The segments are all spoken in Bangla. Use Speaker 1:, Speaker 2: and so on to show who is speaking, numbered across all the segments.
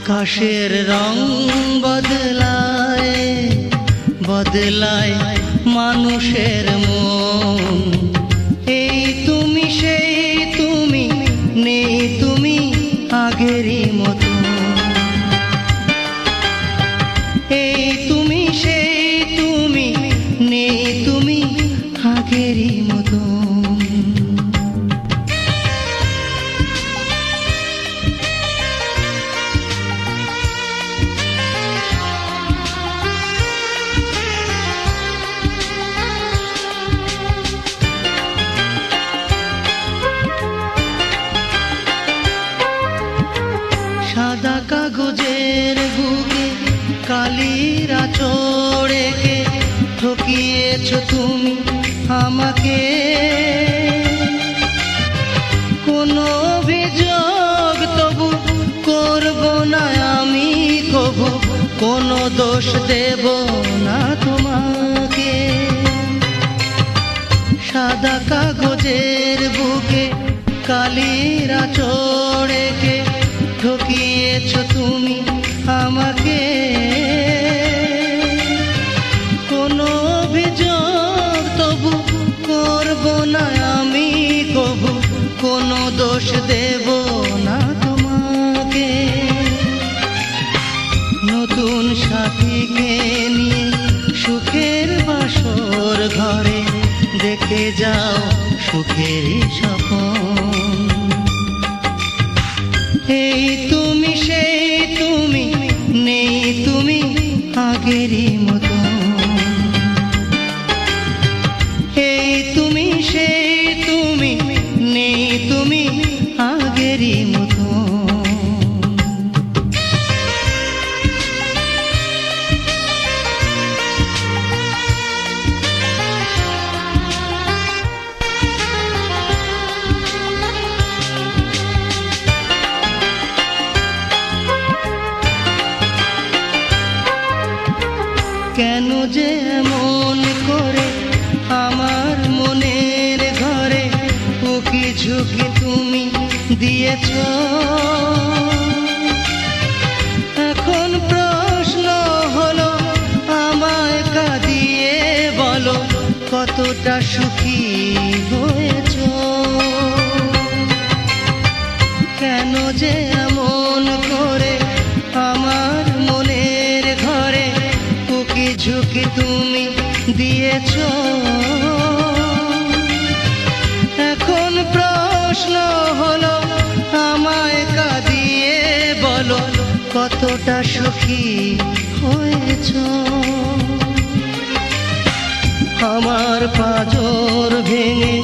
Speaker 1: আকাশের রং বদলায় বদলায় মানুষের মন। এই তুমি সেই তুমি, নেই তুমি আগেরই মতো। এই তুমি সেই তুমি, নেই তুমি আগেরই মতো। সাদা কাগজের বুকে কালির আঁচড় এঁকে ঠকিয়েছ তুমি আমাকে। কোনো অভিযোগ তবু করব না আমি কবু, কোনো দোষ দেব না তোমাকে। সাদা কাগজের বুকে কালির আঁচড় এঁকে ঠকিয়েছ তুমি আমাকে। কোনো অভিযোগ তবু করব না আমি কবু, কোনো দোষ দেব না তোমাকে। নতুন সাথীকে নিয়ে সুখের বাসর ঘরে দেখে যাও সুখের স্বপন। এই তুমি সেই তুমি, নেই তুমি আগেরই মতো। এই তুমি সেই তুমি, নেই তুমি আগেরই মতো। কেন যে এমন করে আমার মনের ঘরে উকি ঝুঁকি তুমি দিয়েছ। এখন প্রশ্ন হলো আমায় কাঁদিয়ে বলো কতটা সুখী হয়েছ। কেন যে এমন করে আমার মনের ঘরে উকি ঝুঁকি তুমি দিয়েছ। এখন প্রশ্ন হলো আমায় কাঁদিয়ে বলো কতটা সুখী হয়েছ। আমার পাঁজর ভেঙে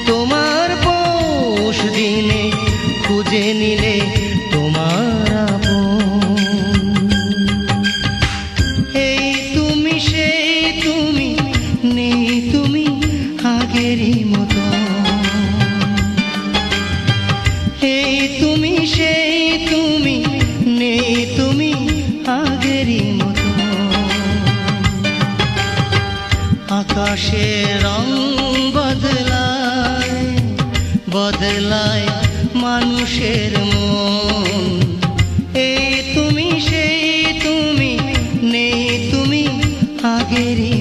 Speaker 1: তোমার পৌষ দিনে খুঁজে নিলে তোমার আপন। এই তুমি সেই তুমি, নেই তুমি আগেরই মতো। এই তুমি সেই তুমি, নেই তুমি আগেরই মতো। আকাশের রং বদলায় বদলায় মানুষের মন। এই তুমি সেই তুমি, নেই তুমি আগেরই